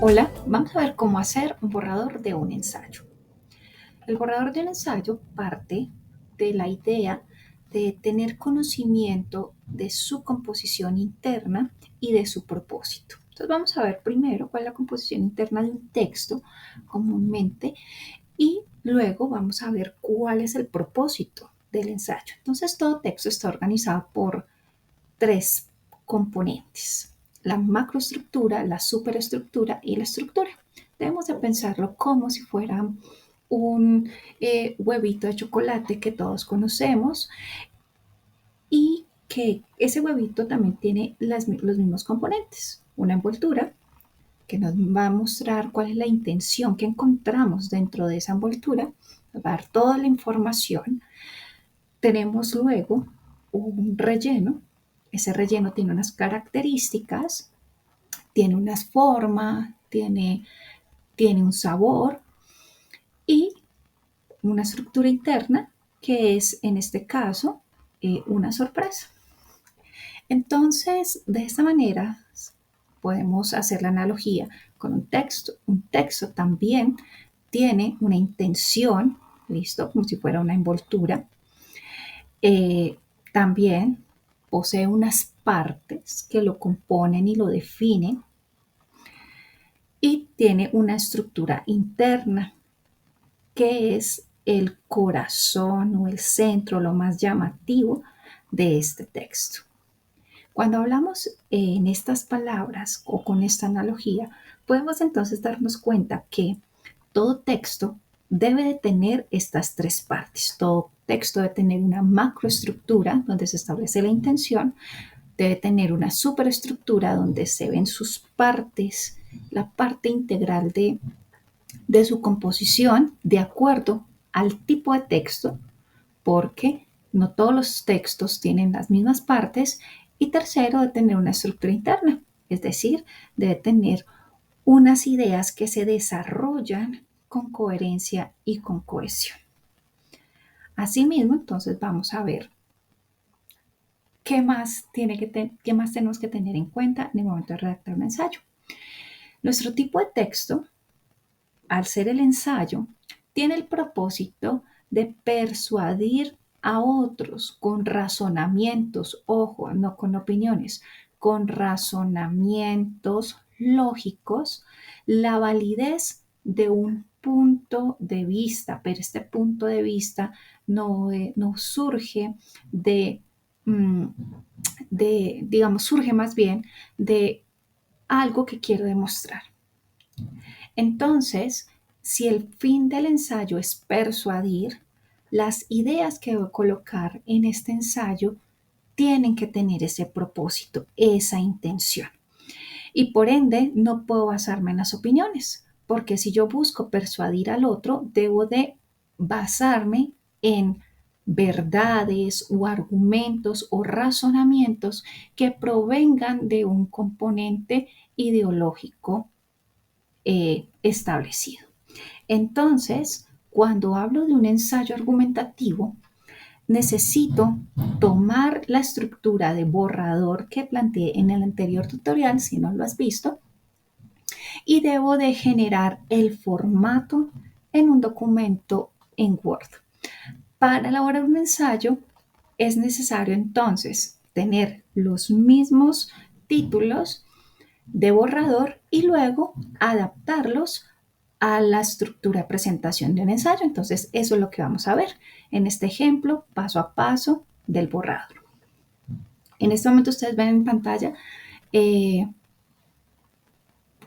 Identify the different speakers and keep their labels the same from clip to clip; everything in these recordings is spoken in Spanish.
Speaker 1: Hola, vamos a ver cómo hacer un borrador de un ensayo. El borrador de un ensayo parte de la idea de tener conocimiento de su composición interna y de su propósito. Entonces vamos a ver primero cuál es la composición interna de un texto comúnmente y luego vamos a ver cuál es el propósito del ensayo. Entonces todo texto está organizado por tres componentes: la macroestructura, la superestructura y la estructura. Debemos de pensarlo como si fuera un huevito de chocolate que todos conocemos y que ese huevito también tiene los mismos componentes. Una envoltura que nos va a mostrar cuál es la intención que encontramos dentro de esa envoltura, nos va a dar toda la información. Tenemos luego un relleno. Ese relleno tiene unas características, tiene una forma, tiene un sabor y una estructura interna que es en este caso una sorpresa. Entonces, de esta manera podemos hacer la analogía con un texto. Un texto también tiene una intención, listo, como si fuera una envoltura. También posee unas partes que lo componen y lo definen y tiene una estructura interna que es el corazón o el centro, lo más llamativo de este texto. Cuando hablamos en estas palabras o con esta analogía, podemos entonces darnos cuenta que todo texto debe de tener estas tres partes. Todo texto debe tener una macroestructura donde se establece la intención, debe tener una superestructura donde se ven sus partes, la parte integral de su composición de acuerdo al tipo de texto, porque no todos los textos tienen las mismas partes. Y tercero, debe tener una estructura interna, es decir, debe tener unas ideas que se desarrollan con coherencia y con cohesión. Asimismo, entonces vamos a ver qué más tenemos que tener en cuenta en el momento de redactar un ensayo. Nuestro tipo de texto, al ser el ensayo, tiene el propósito de persuadir a otros con razonamientos, ojo, no con opiniones, con razonamientos lógicos, la validez de un punto de vista, pero este punto de vista no surge mm, digamos, surge más bien de algo que quiero demostrar. Entonces, si el fin del ensayo es persuadir, las ideas que voy a colocar en este ensayo tienen que tener ese propósito, esa intención. Y por ende, no puedo basarme en las opiniones, porque si yo busco persuadir al otro, debo de basarme en verdades o argumentos o razonamientos que provengan de un componente ideológico establecido. Entonces, cuando hablo de un ensayo argumentativo, necesito tomar la estructura de borrador que planteé en el anterior tutorial, si no lo has visto, y debo de generar el formato en un documento en Word. Para elaborar un ensayo es necesario entonces tener los mismos títulos de borrador y luego adaptarlos a la estructura de presentación de un ensayo. Entonces, eso es lo que vamos a ver en este ejemplo paso a paso del borrador. En este momento ustedes ven en pantalla eh,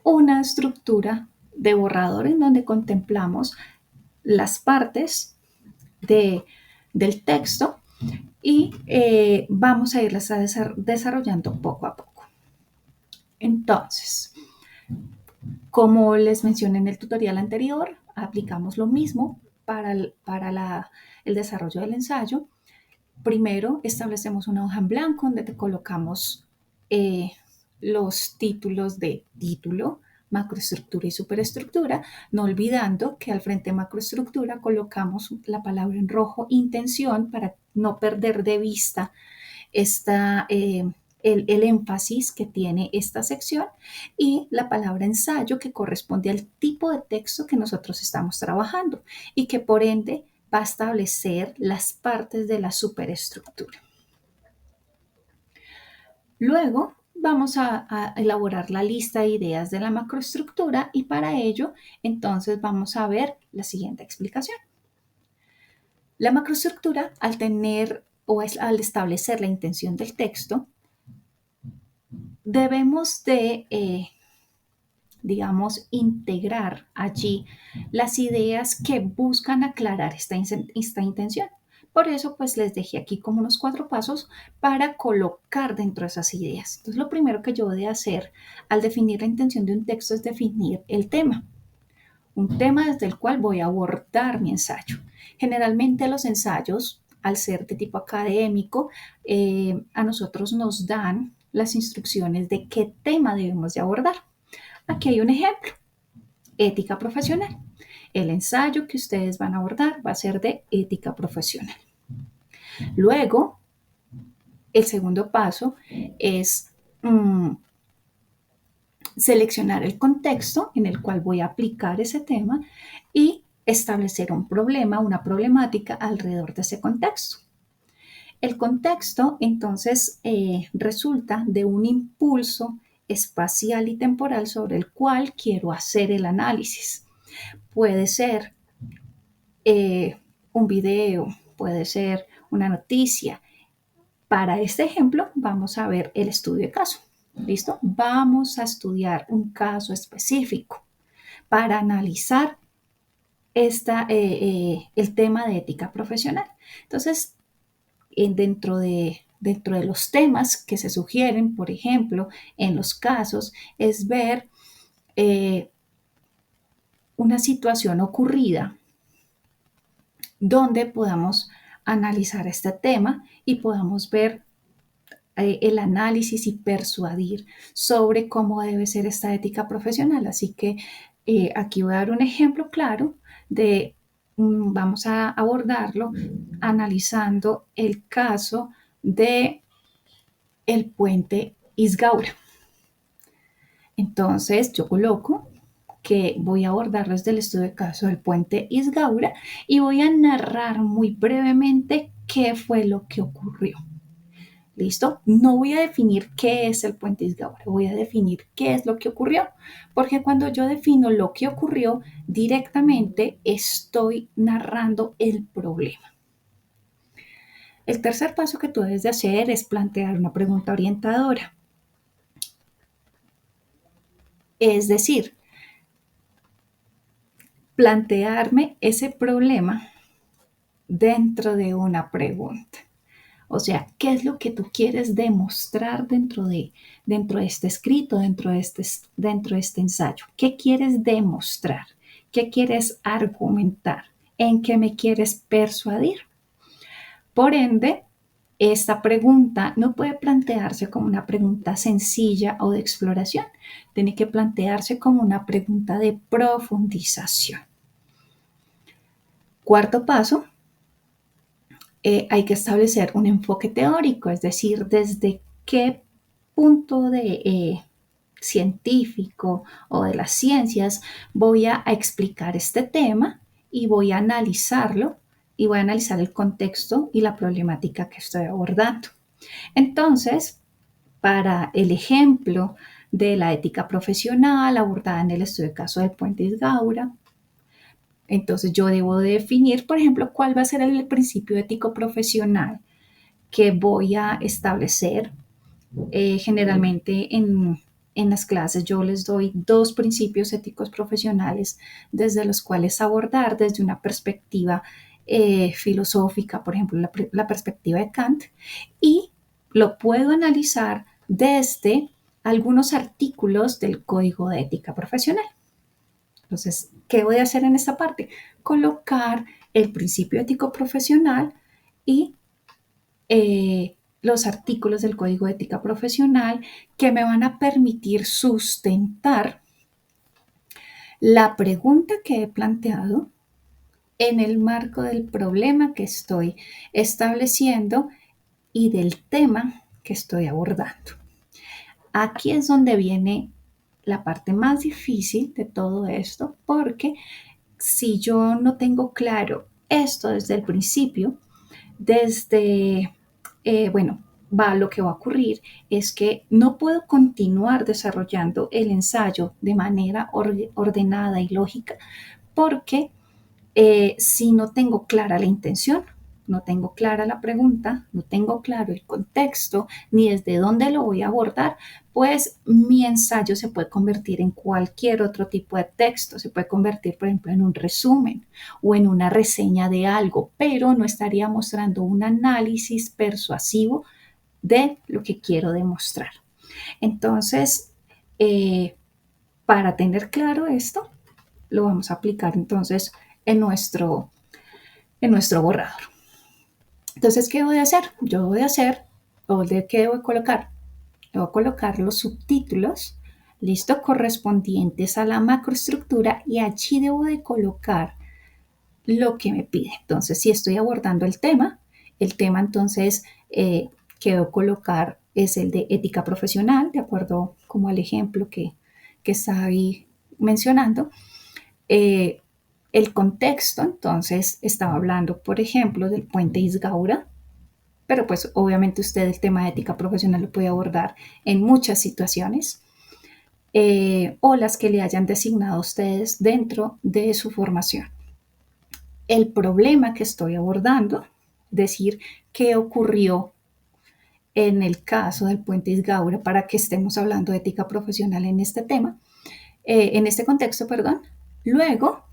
Speaker 1: una estructura de borrador en donde contemplamos las partes de, del texto y vamos a irlas desarrollando poco a poco. Entonces, como les mencioné en el tutorial anterior, aplicamos lo mismo para el desarrollo del ensayo. Primero establecemos una hoja en blanco donde te colocamos los títulos de título, macroestructura y superestructura, no olvidando que al frente de macroestructura colocamos la palabra en rojo intención para no perder de vista el énfasis que tiene esta sección y la palabra ensayo que corresponde al tipo de texto que nosotros estamos trabajando y que por ende va a establecer las partes de la superestructura. Luego vamos a elaborar la lista de ideas de la macroestructura y para ello entonces vamos a ver la siguiente explicación. La macroestructura al tener al establecer la intención del texto, debemos de, digamos, integrar allí las ideas que buscan aclarar esta intención. Por eso, pues les dejé aquí como unos 4 pasos para colocar dentro de esas ideas. Entonces, lo primero que yo voy a hacer al definir la intención de un texto es definir el tema. Un tema desde el cual voy a abordar mi ensayo. Generalmente los ensayos, al ser de tipo académico, a nosotros nos dan las instrucciones de qué tema debemos de abordar. Aquí hay un ejemplo, ética profesional. El ensayo que ustedes van a abordar va a ser de ética profesional. Luego, el segundo paso es seleccionar el contexto en el cual voy a aplicar ese tema y establecer un problema, una problemática alrededor de ese contexto. El contexto, entonces, resulta de un impulso espacial y temporal sobre el cual quiero hacer el análisis. Puede ser un video, puede ser una noticia. Para este ejemplo, vamos a ver el estudio de caso. ¿Listo? Vamos a estudiar un caso específico para analizar el tema de ética profesional. Entonces, dentro de los temas que se sugieren, por ejemplo, en los casos, es ver una situación ocurrida donde podamos analizar este tema y podamos ver el análisis y persuadir sobre cómo debe ser esta ética profesional. Así que aquí voy a dar un ejemplo claro de, vamos a abordarlo analizando el caso de el puente Isgaura. Entonces yo coloco que voy a abordar desde el estudio de caso del puente Isgaura y voy a narrar muy brevemente qué fue lo que ocurrió. ¿Listo? No voy a definir qué es el puente Isgaura, voy a definir qué es lo que ocurrió, porque cuando yo defino lo que ocurrió, directamente estoy narrando el problema. El tercer paso que tú debes de hacer es plantear una pregunta orientadora. Es decir, plantearme ese problema dentro de una pregunta. O sea, ¿qué es lo que tú quieres demostrar dentro de este escrito, dentro de este ensayo? ¿Qué quieres demostrar? ¿Qué quieres argumentar? ¿En qué me quieres persuadir? Por ende, esta pregunta no puede plantearse como una pregunta sencilla o de exploración. Tiene que plantearse como una pregunta de profundización. Cuarto paso, hay que establecer un enfoque teórico, es decir, desde qué punto científico o de las ciencias voy a explicar este tema y voy a analizarlo y voy a analizar el contexto y la problemática que estoy abordando. Entonces, para el ejemplo de la ética profesional abordada en el estudio de caso del puente Isgaura, entonces yo debo definir, por ejemplo, cuál va a ser el principio ético profesional que voy a establecer. Generalmente en las clases yo les doy 2 principios éticos profesionales desde los cuales abordar desde una perspectiva filosófica, por ejemplo, la perspectiva de Kant, y lo puedo analizar desde algunos artículos del Código de Ética Profesional. Entonces, ¿qué voy a hacer en esta parte? Colocar el principio ético profesional y los artículos del Código de Ética Profesional que me van a permitir sustentar la pregunta que he planteado en el marco del problema que estoy estableciendo y del tema que estoy abordando. Aquí es donde viene la parte más difícil de todo esto, porque si yo no tengo claro esto desde el principio, bueno, lo que va a ocurrir es que no puedo continuar desarrollando el ensayo de manera ordenada y lógica porque si no tengo clara la intención, no tengo clara la pregunta, no tengo claro el contexto, ni desde dónde lo voy a abordar, pues mi ensayo se puede convertir en cualquier otro tipo de texto, se puede convertir, por ejemplo, en un resumen o en una reseña de algo, pero no estaría mostrando un análisis persuasivo de lo que quiero demostrar. Entonces, eh, para tener claro esto, lo vamos a aplicar entonces en nuestro borrador. Entonces, ¿qué voy a hacer? Yo voy a hacer, o de qué voy a colocar. Voy a colocar los subtítulos, listo, correspondientes a la macroestructura y allí debo de colocar lo que me pide. Entonces, si estoy abordando el tema entonces que debo colocar es el de ética profesional, de acuerdo como al ejemplo que estaba ahí mencionando. Eh, el contexto, entonces, estaba hablando, por ejemplo, del puente Isgaura, pero pues obviamente usted el tema de ética profesional lo puede abordar en muchas situaciones o las que le hayan designado a ustedes dentro de su formación. El problema que estoy abordando, decir qué ocurrió en el caso del puente Isgaura para que estemos hablando de ética profesional en este tema, en este contexto, perdón. Luego,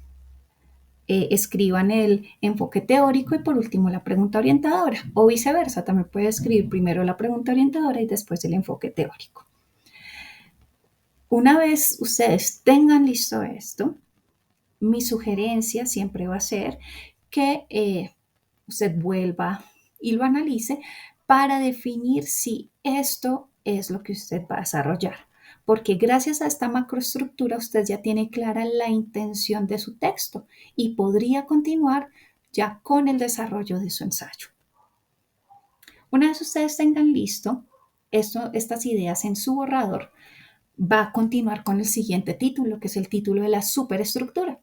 Speaker 1: escriban el enfoque teórico y por último la pregunta orientadora o viceversa, también puede escribir primero la pregunta orientadora y después el enfoque teórico. Una vez ustedes tengan listo esto, mi sugerencia siempre va a ser que usted vuelva y lo analice para definir si esto es lo que usted va a desarrollar. Porque gracias a esta macroestructura usted ya tiene clara la intención de su texto y podría continuar ya con el desarrollo de su ensayo. Una vez ustedes tengan listo estas ideas en su borrador, va a continuar con el siguiente título, que es el título de la superestructura.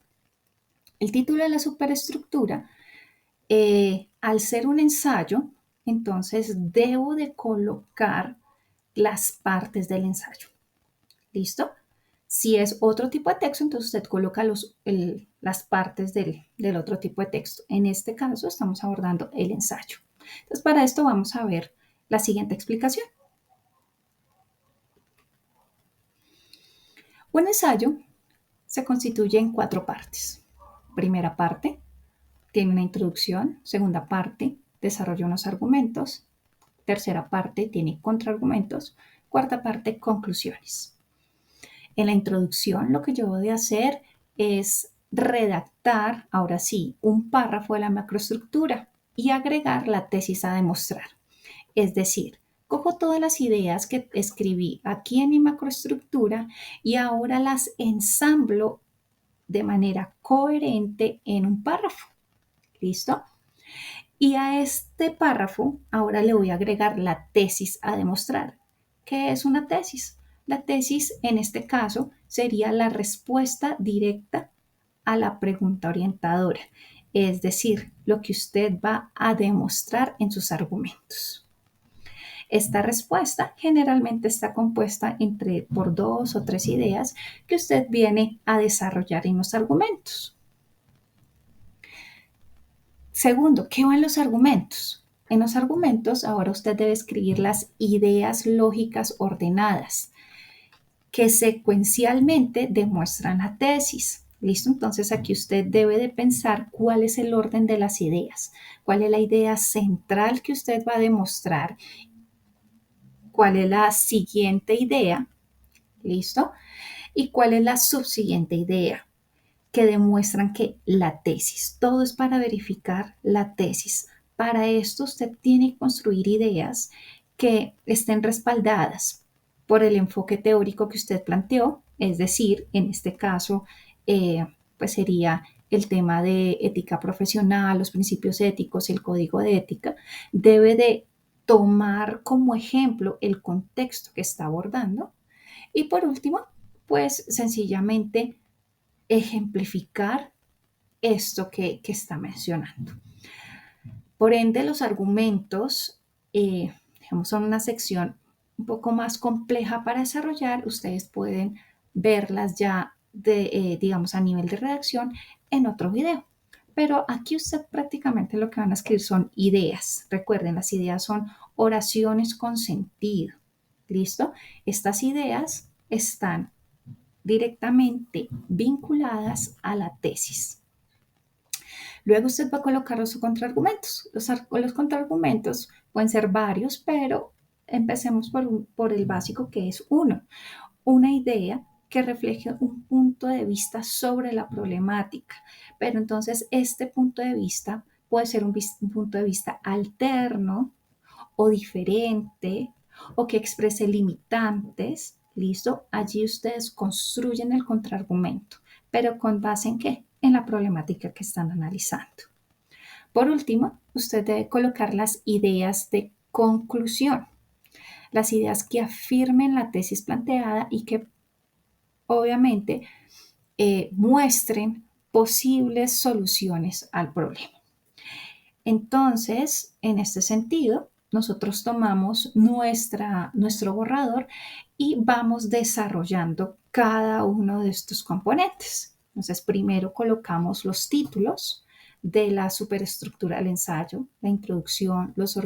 Speaker 1: El título de la superestructura, al ser un ensayo, entonces debo de colocar las partes del ensayo. ¿Listo? Si es otro tipo de texto, entonces usted coloca las partes del otro tipo de texto. En este caso estamos abordando el ensayo. Entonces para esto vamos a ver la siguiente explicación. Un ensayo se constituye en 4 partes. Primera parte, tiene una introducción. Segunda parte, desarrolla unos argumentos. Tercera parte, tiene contraargumentos. Cuarta parte, conclusiones. En la introducción, lo que yo voy a hacer es redactar, ahora sí, un párrafo de la macroestructura y agregar la tesis a demostrar. Es decir, cojo todas las ideas que escribí aquí en mi macroestructura y ahora las ensamblo de manera coherente en un párrafo. ¿Listo? Y a este párrafo ahora le voy a agregar la tesis a demostrar. ¿Qué es una tesis? La tesis en este caso sería la respuesta directa a la pregunta orientadora, es decir, lo que usted va a demostrar en sus argumentos. Esta respuesta generalmente está compuesta por 2 o 3 ideas que usted viene a desarrollar en los argumentos. Segundo, ¿qué van los argumentos? En los argumentos ahora usted debe escribir las ideas lógicas ordenadas que secuencialmente demuestran la tesis. ¿Listo? Entonces aquí usted debe de pensar cuál es el orden de las ideas, cuál es la idea central que usted va a demostrar, cuál es la siguiente idea, ¿listo? Y cuál es la subsiguiente idea que demuestran que la tesis, todo es para verificar la tesis. Para esto usted tiene que construir ideas que estén respaldadas por el enfoque teórico que usted planteó, es decir, en este caso, pues sería el tema de ética profesional, los principios éticos, el código de ética, debe de tomar como ejemplo el contexto que está abordando y por último, pues sencillamente ejemplificar esto que está mencionando. Por ende, los argumentos, digamos, son una sección un poco más compleja para desarrollar. Ustedes pueden verlas ya, digamos, a nivel de redacción en otro video. Pero aquí usted prácticamente lo que van a escribir son ideas. Recuerden, las ideas son oraciones con sentido. ¿Listo? Estas ideas están directamente vinculadas a la tesis. Luego usted va a colocar los contraargumentos. Los contraargumentos pueden ser varios, pero empecemos por el básico que es uno. Una idea que refleje un punto de vista sobre la problemática. Pero entonces este punto de vista puede ser un punto de vista alterno o diferente o que exprese limitantes. ¿Listo? Allí ustedes construyen el contraargumento. ¿Pero con base en qué? En la problemática que están analizando. Por último, usted debe colocar las ideas de conclusión, las ideas que afirmen la tesis planteada y que obviamente muestren posibles soluciones al problema. Entonces, en este sentido, nosotros tomamos nuestro borrador y vamos desarrollando cada uno de estos componentes. Entonces, primero colocamos los títulos de la superestructura del ensayo, la introducción, los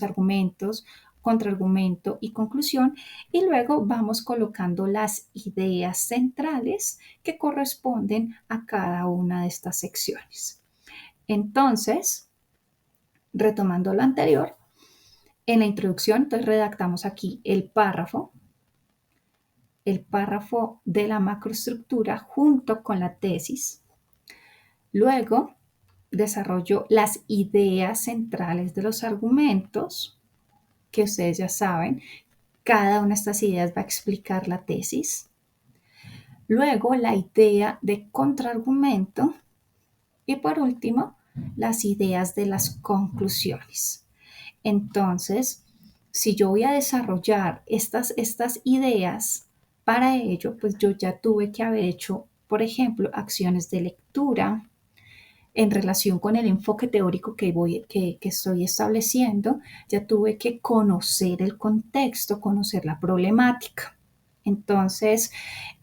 Speaker 1: argumentos, contraargumento y conclusión, y luego vamos colocando las ideas centrales que corresponden a cada una de estas secciones. Entonces, retomando lo anterior, en la introducción, entonces redactamos aquí el párrafo de la macroestructura junto con la tesis. Luego, desarrollo las ideas centrales de los argumentos, que ustedes ya saben, cada una de estas ideas va a explicar la tesis. Luego, la idea de contraargumento. Y por último, las ideas de las conclusiones. Entonces, si yo voy a desarrollar estas ideas, para ello, pues yo ya tuve que haber hecho, por ejemplo, acciones de lectura en relación con el enfoque teórico que estoy estableciendo, ya tuve que conocer el contexto, conocer la problemática. Entonces,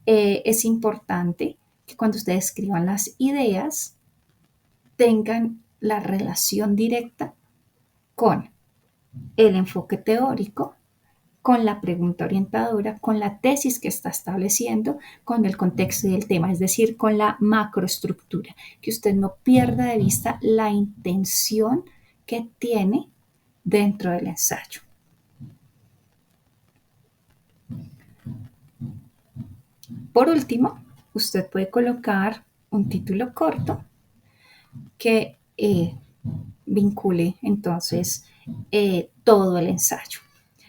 Speaker 1: es importante que cuando ustedes escriban las ideas, tengan la relación directa con el enfoque teórico, con la pregunta orientadora, con la tesis que está estableciendo, con el contexto y el tema, es decir, con la macroestructura, que usted no pierda de vista la intención que tiene dentro del ensayo. Por último, usted puede colocar un título corto que vincule entonces todo el ensayo.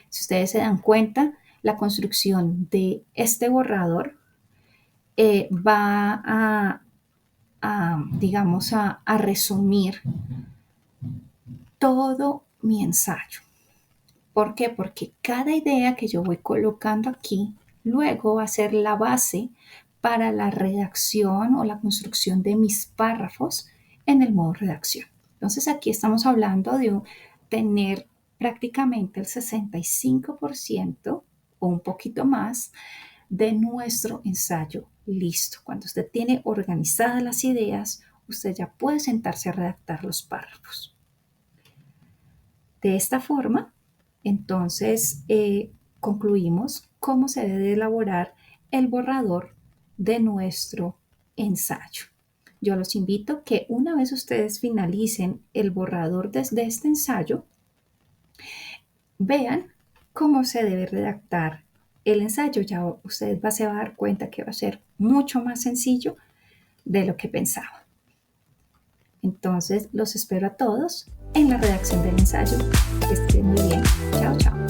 Speaker 1: Si ustedes se dan cuenta, la construcción de este borrador va digamos, a resumir todo mi ensayo. ¿Por qué? Porque cada idea que yo voy colocando aquí, luego va a ser la base para la redacción o la construcción de mis párrafos en el modo redacción. Entonces aquí estamos hablando de tener prácticamente el 65% o un poquito más de nuestro ensayo listo. Cuando usted tiene organizadas las ideas, usted ya puede sentarse a redactar los párrafos. De esta forma, entonces, concluimos cómo se debe elaborar el borrador de nuestro ensayo. Yo los invito que una vez ustedes finalicen el borrador de este ensayo, vean cómo se debe redactar el ensayo. Ya ustedes se van a dar cuenta que va a ser mucho más sencillo de lo que pensaba. Entonces, los espero a todos en la redacción del ensayo. Que estén muy bien. Chao, chao.